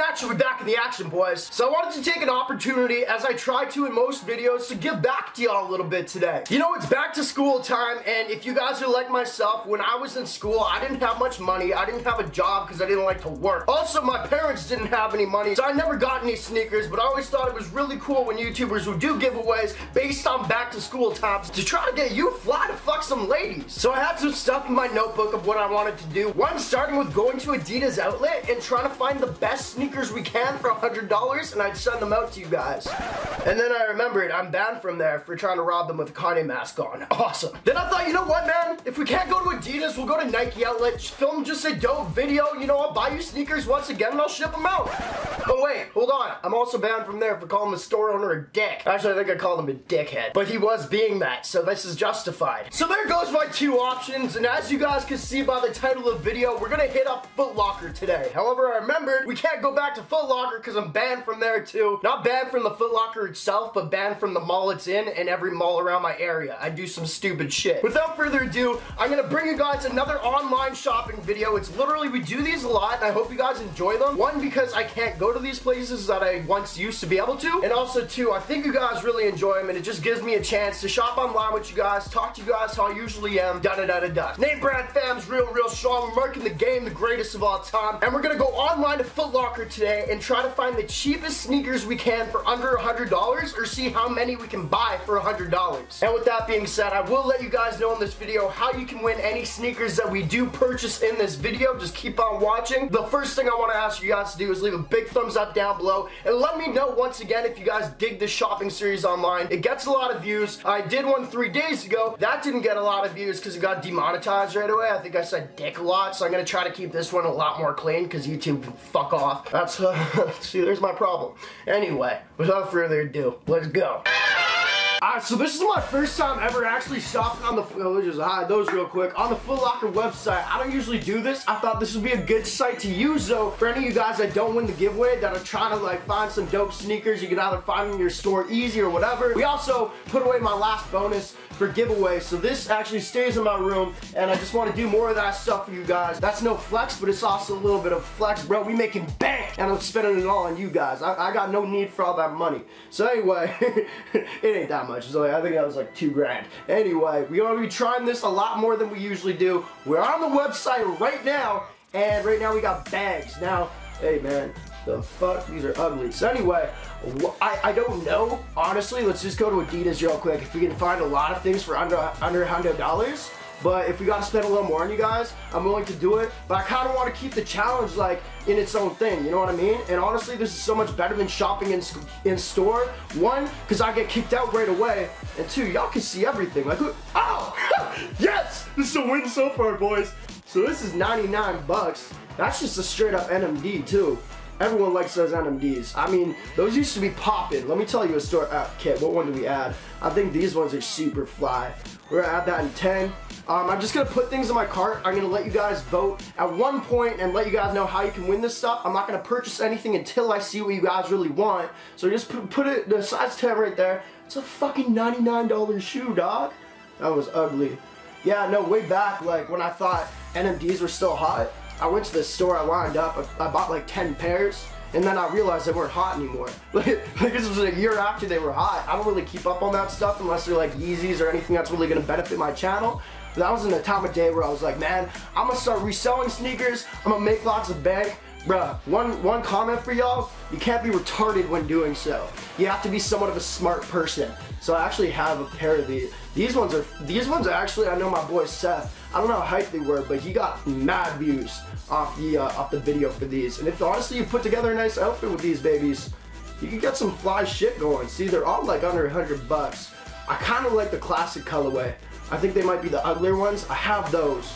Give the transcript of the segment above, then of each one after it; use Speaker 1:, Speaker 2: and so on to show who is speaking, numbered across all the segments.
Speaker 1: action, we're back in the action, boys. So I wanted to take an opportunity, as I try to in most videos, to give back to y'all a little bit today. You know, it's back to school time, and if you guys are like myself, when I was in school, I didn't have much money. I didn't have a job because I didn't like to work. Also, my parents didn't have any money, so I never got any sneakers, but I always thought it was really cool when YouTubers would do giveaways based on back to school times to try to get you fly to fuck some ladies. So I had some stuff in my notebook of what I wanted to do. One, starting with going to Adidas outlet and trying to find the best sneakers we can for $100, and I'd send them out to you guys. And then I remembered I'm banned from there for trying to rob them with a Kanye mask on. Awesome. Then I thought, you know what, man? If we can't go to Adidas, we'll go to Nike outlet, film just a dope video, you know, I'll buy you sneakers once again and I'll ship them out. Oh wait, hold on. I'm also banned from there for calling the store owner a dick. Actually, I think I called him a dickhead, but he was being that, so this is justified. So there goes my two options, and as you guys can see by the title of the video, we're gonna hit up Footlocker today. However, I remembered we can't go back to Footlocker because I'm banned from there too. Not banned from the Footlocker itself, but banned from the mall it's in and every mall around my area. I do some stupid shit. Without further ado, I'm gonna bring you guys another online shopping video. It's literally, we do these a lot, and I hope you guys enjoy them. One, because I can't go to these places that I once used to be able to, and also two, I think you guys really enjoy them, and it just gives me a chance to shop online with you guys, talk to you guys how I usually am, da-da-da-da-da. NameBran fam's real strong. We're marking the game the greatest of all time, and we're gonna go online to Footlocker today and try to find the cheapest sneakers we can for under $100, or see how many we can buy for $100. And with that being said, I will let you guys know in this video how you can win any sneakers that we do purchase in this video. Just keep on watching. The first thing I want to ask you guys to do is leave a big thumbs up down below, and let me know once again if you guys dig this shopping series online. It gets a lot of views. I did one 3 days ago. That didn't get a lot of views because it got demonetized right away. I think I said dick a lot, so I'm gonna try to keep this one a lot more clean because YouTube can fuck off. That's see, there's my problem. Anyway, without further ado, let's go. Alright, so this is my first time ever actually shopping on the, we'll just hide those real quick, on the Footlocker website. I don't usually do this. I thought this would be a good site to use though, for any of you guys that don't win the giveaway, that are trying to like find some dope sneakers you can either find in your store easy or whatever. We also put away my last bonus for giveaway, so this actually stays in my room, and I just want to do more of that stuff for you guys. That's no flex, but it's also a little bit of flex, bro. We making bank, and I'm spending it all on you guys. I got no need for all that money. So anyway, it ain't that much. So I think that was like $2 grand. Anyway, we're gonna be trying this a lot more than we usually do. We're on the website right now, and right now we got bags. Now, hey man, the fuck, these are ugly. So anyway, I don't know, honestly. Let's just go to Adidas real quick. If we can find a lot of things for under $100, but if we gotta spend a little more on you guys, I'm willing to do it. But I kind of want to keep the challenge like in its own thing, you know what I mean? And honestly, this is so much better than shopping in store. One, because I get kicked out right away, and two, y'all can see everything. Like, oh, yes, this is a win so far, boys. So this is 99 bucks. That's just a straight up NMD too. Everyone likes those NMDs. I mean, those used to be popping. Let me tell you a story. Kit, what one do we add? I think these ones are super fly. We're gonna add that in 10. I'm just gonna put things in my cart. I'm gonna let you guys vote at one point and let you guys know how you can win this stuff. I'm not gonna purchase anything until I see what you guys really want. So just put it, the size 10 right there. It's a fucking $99 shoe, dog. That was ugly. Yeah, no, way back, like when I thought NMDs were still hot, I went to the store, I lined up, I bought like 10 pairs, and then I realized they weren't hot anymore. Like this was a year after they were hot. I don't really keep up on that stuff unless they're like Yeezys or anything that's really gonna benefit my channel. But that was in the time of day where I was like, man, I'm gonna start reselling sneakers, I'm gonna make lots of bank. Bruh, one comment for y'all, you can't be retarded when doing so. You have to be somewhat of a smart person. So I actually have a pair of these. These ones are actually, I know my boy Seth, I don't know how hype they were, but he got mad views off the video for these. And if honestly you put together a nice outfit with these babies, you can get some fly shit going. See, they're all like under 100 bucks. I kind of like the classic colorway. I think they might be the uglier ones. I have those.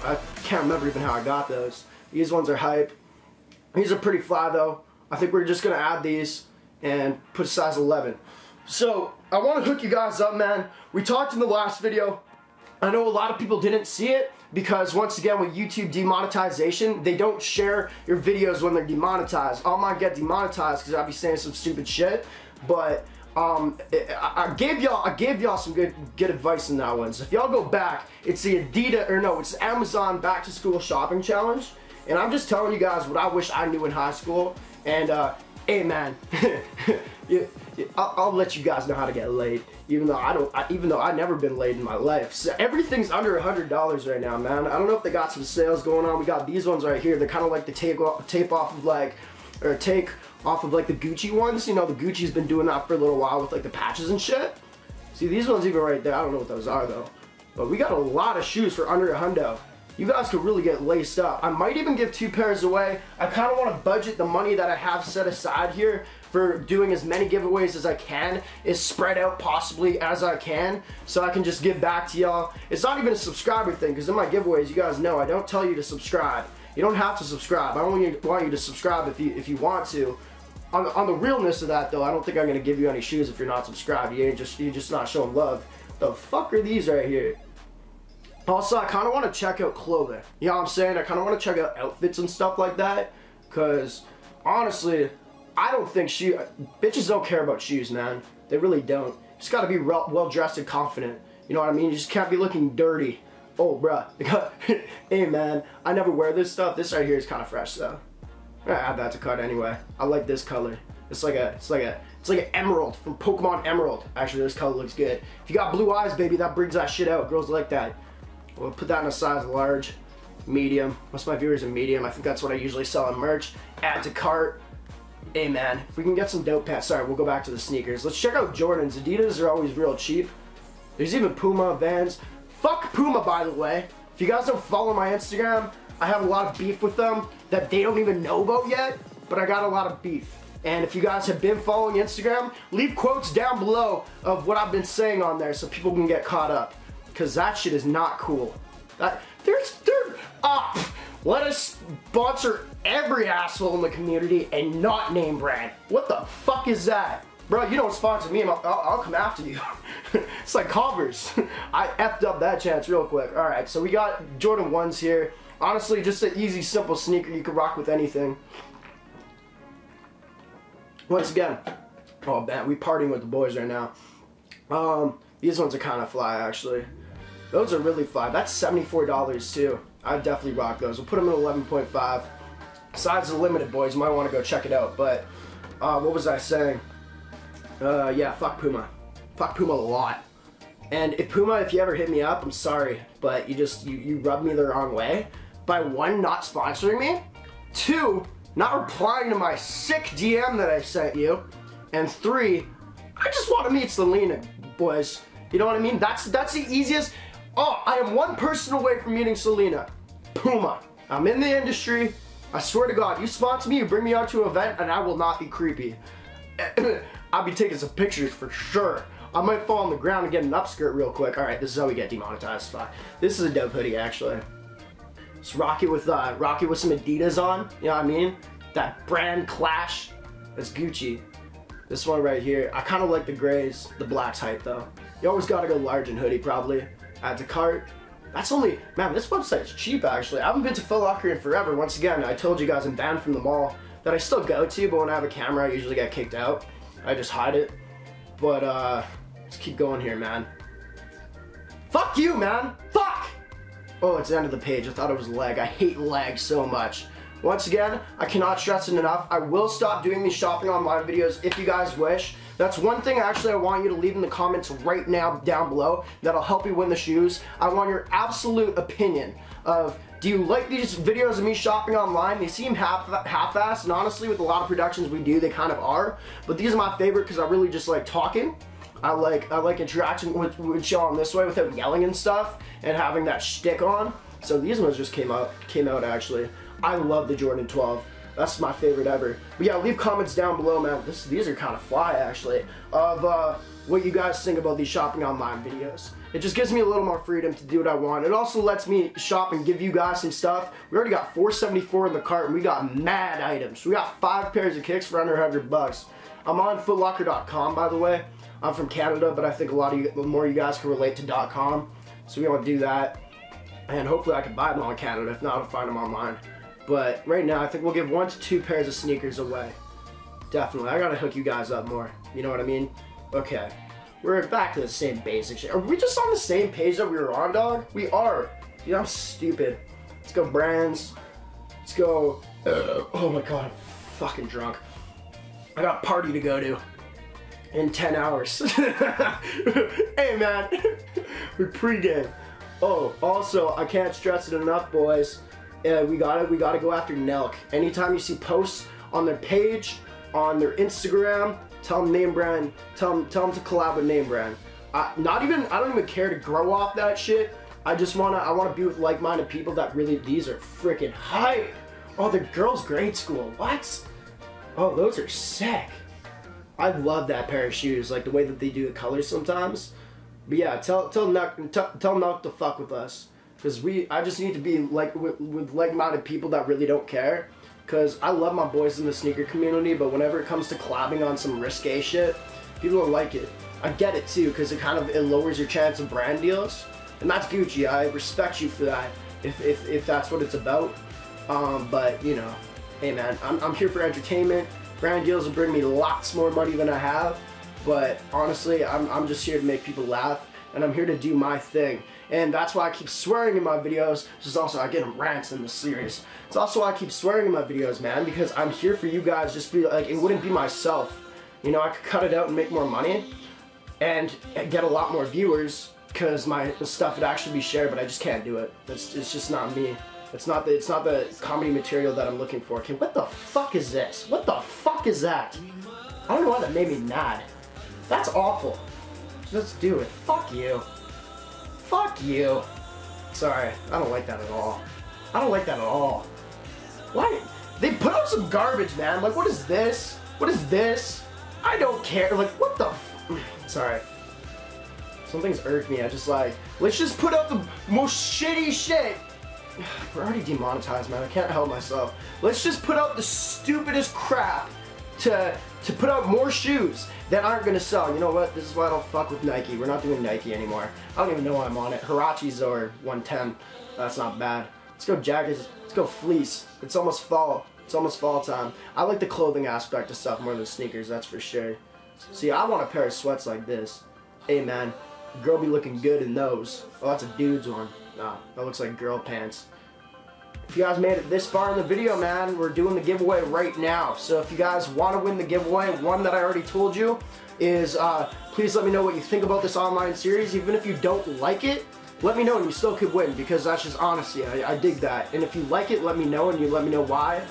Speaker 1: I can't remember even how I got those. These ones are hype. These are pretty fly though. I think we're just gonna add these and put size 11. So I want to hook you guys up, man. We talked in the last video. I know a lot of people didn't see it because once again with YouTube demonetization, they don't share your videos when they're demonetized. All mine get demonetized because I'll be saying some stupid shit. But I gave y'all some good advice in that one. So if y'all go back, it's the it's the Amazon back to school shopping challenge. And I'm just telling you guys what I wish I knew in high school. And hey man, I'll let you guys know how to get laid, even though I've never been laid in my life. So everything's under $100 right now, man. I don't know if they got some sales going on. We got these ones right here. They're kind of like the tape off of like, or take off of like the Gucci ones. You know, the Gucci's been doing that for a little while with like the patches and shit. See, these ones even right there, I don't know what those are though. But we got a lot of shoes for under $100. You guys could really get laced up. I might even give 2 pairs away. I kind of want to budget the money that I have set aside here for doing as many giveaways as I can, is spread out possibly as I can, so I can just give back to y'all. It's not even a subscriber thing, because in my giveaways, you guys know I don't tell you to subscribe. You don't have to subscribe. I only want you to subscribe if you want to. On the realness of that though, I don't think I'm gonna give you any shoes if you're not subscribed. You're just not showing love. The fuck are these right here? Also, I kind of want to check out clothing. You know what I'm saying? I kind of want to check out outfits and stuff like that. Because, honestly, I don't think bitches don't care about shoes, man. They really don't. You just got to be well-dressed and confident. You know what I mean? You just can't be looking dirty. Oh, bruh. Hey, man. I never wear this stuff. This right here is kind of fresh, though. I add that to cart anyway. I like this color. It's like an emerald from Pokemon Emerald. Actually, this color looks good. If you got blue eyes, baby, that brings that shit out. Girls like that. We'll put that in a size large, medium. Most of my viewers are medium. I think that's what I usually sell on merch. Add to cart. Hey man, if we can get some dope pants. Sorry, we'll go back to the sneakers. Let's check out Jordans. Adidas are always real cheap. There's even Puma, Vans. Fuck Puma, by the way. If you guys don't follow my Instagram, I have a lot of beef with them that they don't even know about yet, but I got a lot of beef. And if you guys have been following Instagram, leave quotes down below of what I've been saying on there so people can get caught up. Because that shit is not cool. Let us sponsor every asshole in the community and not NameBran. What the fuck is that? Bro, you don't sponsor me and I'll come after you. It's like Converse. I effed up that chance real quick. Alright, so we got Jordan 1s here. Honestly, just an easy, simple sneaker you can rock with anything. Once again, oh man, we partying with the boys right now. These ones are kind of fly actually. Those are really fly. That's $74 too. I'd definitely rock those. We'll put them in 11.5. Size is limited, boys. You might want to go check it out. But what was I saying? Yeah, fuck Puma. Fuck Puma a lot. And if Puma, if you ever hit me up, I'm sorry, but you rubbed me the wrong way by 1, not sponsoring me, 2, not replying to my sick DM that I sent you, and 3, I just want to meet Selena, boys. You know what I mean? That's the easiest. Oh, I am 1 person away from meeting Selena. Puma. I'm in the industry. I swear to God, you sponsor me, you bring me out to an event, and I will not be creepy. I'll be taking some pictures for sure. I might fall on the ground and get an upskirt real quick. Alright, this is how we get demonetized. This is a dope hoodie, actually. It's rocky with some Adidas on. You know what I mean? That brand clash. That's Gucci. This one right here. I kind of like the grays. The black's hype, though. You always gotta go large in hoodie, probably. Add to cart. That's only, man, this website's cheap, actually. I haven't been to Footlocker in forever. Once again, I told you guys I'm banned from the mall that I still go to, but when I have a camera, I usually get kicked out. I just hide it. But, let's keep going here, man. Fuck you, man! Fuck! Oh, it's the end of the page. I thought it was lag. I hate lag so much. Once again, I cannot stress it enough. I will stop doing these shopping online videos if you guys wish. That's one thing actually I want you to leave in the comments right now down below that'll help you win the shoes. I want your absolute opinion of, do you like these videos of me shopping online? They seem half-assed, and honestly with a lot of productions we do, they kind of are. But these are my favorite because I really just like talking. I like interaction with y'all in this way without yelling and stuff and having that shtick on. So these ones just came out actually. I love the Jordan 12. That's my favorite ever. But yeah, leave comments down below, man. These are kind of fly, actually, of what you guys think about these shopping online videos. It just gives me a little more freedom to do what I want. It also lets me shop and give you guys some stuff. We already got $474 in the cart, and we got mad items. We got 5 pairs of kicks for under $100. I'm on Footlocker.com, by the way. I'm from Canada, but I think a lot more of you guys can relate to .com. So we want to do that. And hopefully I can buy them on Canada. If not, I'll find them online. But right now, I think we'll give 1 to 2 pairs of sneakers away. Definitely. I gotta hook you guys up more. You know what I mean? Okay. We're back to the same basic shit. Are we just on the same page that we were on, dog? We are. Dude, I'm stupid. Let's go brands. Let's go. Oh my god. fucking drunk. I got a party to go to in 10 hours. Hey man, we pregame. Oh, also, I can't stress it enough, boys. We gotta go after Nelk. Anytime you see posts on their page, on their Instagram, tell them NameBran, tell them to collab with NameBran. I don't even care to grow off that shit. I wanna be with like-minded people that really, these are freaking hype. Oh, the girls' grade school, what? Oh, those are sick. I love that pair of shoes, like the way that they do the colors sometimes. But yeah, tell Nelk to fuck with us, because I just need to be like with like-minded people that really don't care. Because I love my boys in the sneaker community, but whenever it comes to collabing on some risque shit, people don't like it. I get it too, because it lowers your chance of brand deals, and that's Gucci. I respect you for that, if that's what it's about. But you know, hey man, I'm here for entertainment. Brand deals will bring me lots more money than I have, but honestly, I'm just here to make people laugh, and I'm here to do my thing. And that's why I keep swearing in my videos. This is also, I get them rants in this series. It's also why I keep swearing in my videos, man, because I'm here for you guys. Just be like, it wouldn't be myself. You know, I could cut it out and make more money and get a lot more viewers, because my stuff would actually be shared, but I just can't do it. It's just not me. It's not the comedy material that I'm looking for. Okay, what the fuck is this? What the fuck is that? I don't know why that made me mad. That's awful. Let's do it. Fuck you. Fuck you. Sorry, I don't like that at all. I don't like that at all. Why? They put out some garbage, man. Like, what is this? What is this? I don't care. Like, what the sorry. Some things irk me. I just like, let's just put out the most shitty shit. We're already demonetized, man. I can't help myself. Let's just put out the stupidest crap to put out more shoes that aren't gonna sell. You know what? This is why I don't fuck with Nike. We're not doing Nike anymore. I don't even know why I'm on it. Hirachis are 110. That's not bad. Let's go jackets. Let's go fleece. It's almost fall. It's almost fall time. I like the clothing aspect of stuff more than sneakers, that's for sure. See, I want a pair of sweats like this. Hey man, girl be looking good in those. Oh, that's a dude's one. Nah, that looks like girl pants. If you guys made it this far in the video, man, we're doing the giveaway right now. So if you guys want to win the giveaway, one that I already told you is, please let me know what you think about this online series. Even if you don't like it, let me know and you still could win, because that's just honesty. I dig that. And if you like it, let me know, and you let me know why.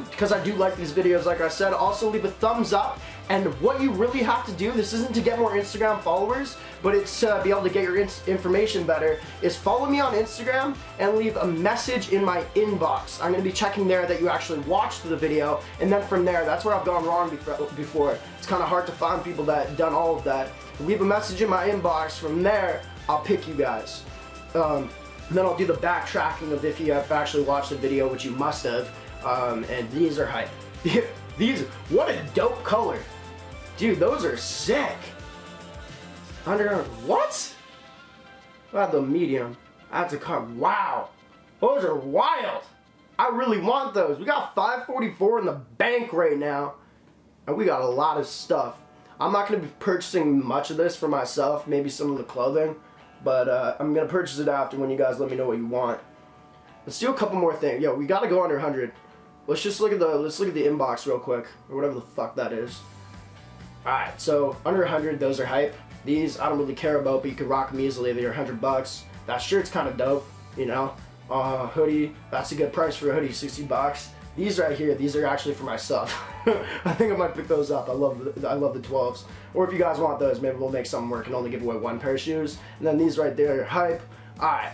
Speaker 1: Because I do like these videos, like I said. Also leave a thumbs up, and what you really have to do, this isn't to get more Instagram followers, but it's to be able to get your information better, is follow me on Instagram and leave a message in my inbox. I'm going to be checking there that you actually watched the video, and then from there, that's where I've gone wrong before. It's kind of hard to find people that done all of that. Leave a message in my inbox. From there, I'll pick you guys. And then I'll do the backtracking of if you have actually watched the video, which you must have. And these are hype. These, what a dope color. Dude, those are sick. What? I have the medium. I have to cut. Wow. Those are wild. I really want those. We got 544 in the bank right now. And we got a lot of stuff. I'm not going to be purchasing much of this for myself. Maybe some of the clothing. But I'm going to purchase it after when you guys let me know what you want. Let's do a couple more things. Yo, we got to go under 100. Let's just look at the inbox real quick, or whatever the fuck that is. Alright, so under 100, those are hype. These I don't really care about, but you can rock them easily. They're 100 bucks. That shirt's kind of dope, you know. Hoodie, that's a good price for a hoodie, 60 bucks. These right here, these are actually for myself. I think I might pick those up. I love the 12s. Or if you guys want those, maybe we'll make something work and only give away one pair of shoes. And then these right there are hype. Alright,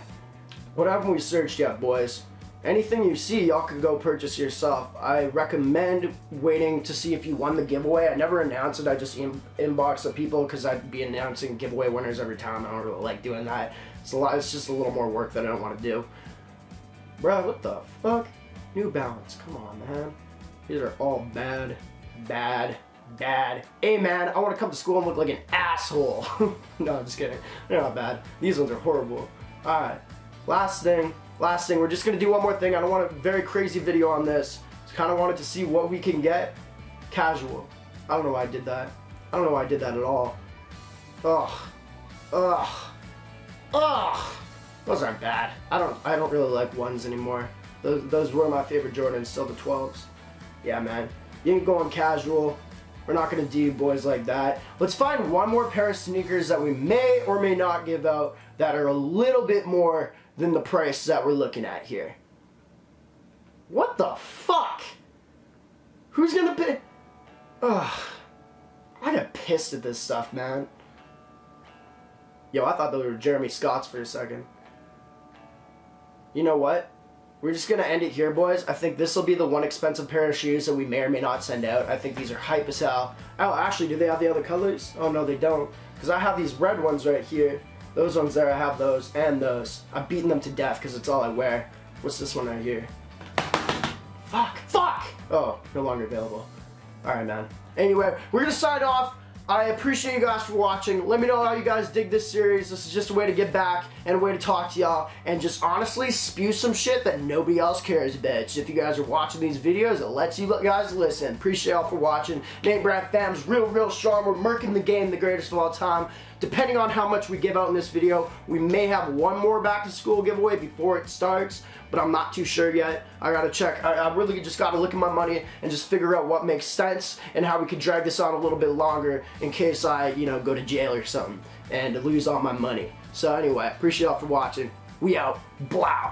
Speaker 1: what haven't we searched yet, boys? Anything you see, y'all can go purchase yourself. I recommend waiting to see if you won the giveaway. I never announce it. I just inbox the people, because I'd be announcing giveaway winners every time. I don't really like doing that. It's just a little more work that I don't want to do. Bruh, what the fuck? New Balance. Come on, man. These are all bad. Bad. Bad. Hey, man, I want to come to school and look like an asshole. No, I'm just kidding. They're not bad. These ones are horrible. Alright. Last thing, we're just going to do one more thing. I don't want a very crazy video on this. Just kind of wanted to see what we can get. Casual. I don't know why I did that. I don't know why I did that at all. Ugh. Ugh. Ugh. Those aren't bad. I don't really like ones anymore. Those were my favorite Jordans, still the 12s. Yeah, man. You ain't going casual. We're not gonna do you boys like that. Let's find one more pair of sneakers that we may or may not give out that are a little bit more than the price that we're looking at here. What the fuck? Who's gonna pay? Ugh. I got pissed at this stuff, man. Yo, I thought those were Jeremy Scott's for a second. You know what? We're just gonna end it here, boys. I think this will be the one expensive pair of shoes that we may or may not send out. I think these are hype as hell. Oh, actually, do they have the other colors? Oh, no, they don't. Because I have these red ones right here. Those ones there, I have those and those. I've beaten them to death because it's all I wear. What's this one right here? Fuck! Fuck! Oh, no longer available. Alright, man. Anyway, we're gonna sign off. I appreciate you guys for watching. Let me know how you guys dig this series. This is just a way to get back and a way to talk to y'all and just honestly spew some shit that nobody else cares about. So if you guys are watching these videos, it lets you guys listen. Appreciate y'all for watching. NameBran fam's real strong. We're murking the game, the greatest of all time. Depending on how much we give out in this video, we may have one more back to school giveaway before it starts, but I'm not too sure yet. I gotta check. I really just gotta look at my money and just figure out what makes sense and how we can drag this on a little bit longer in case I, you know, go to jail or something and lose all my money. So anyway, appreciate y'all for watching. We out. Blow.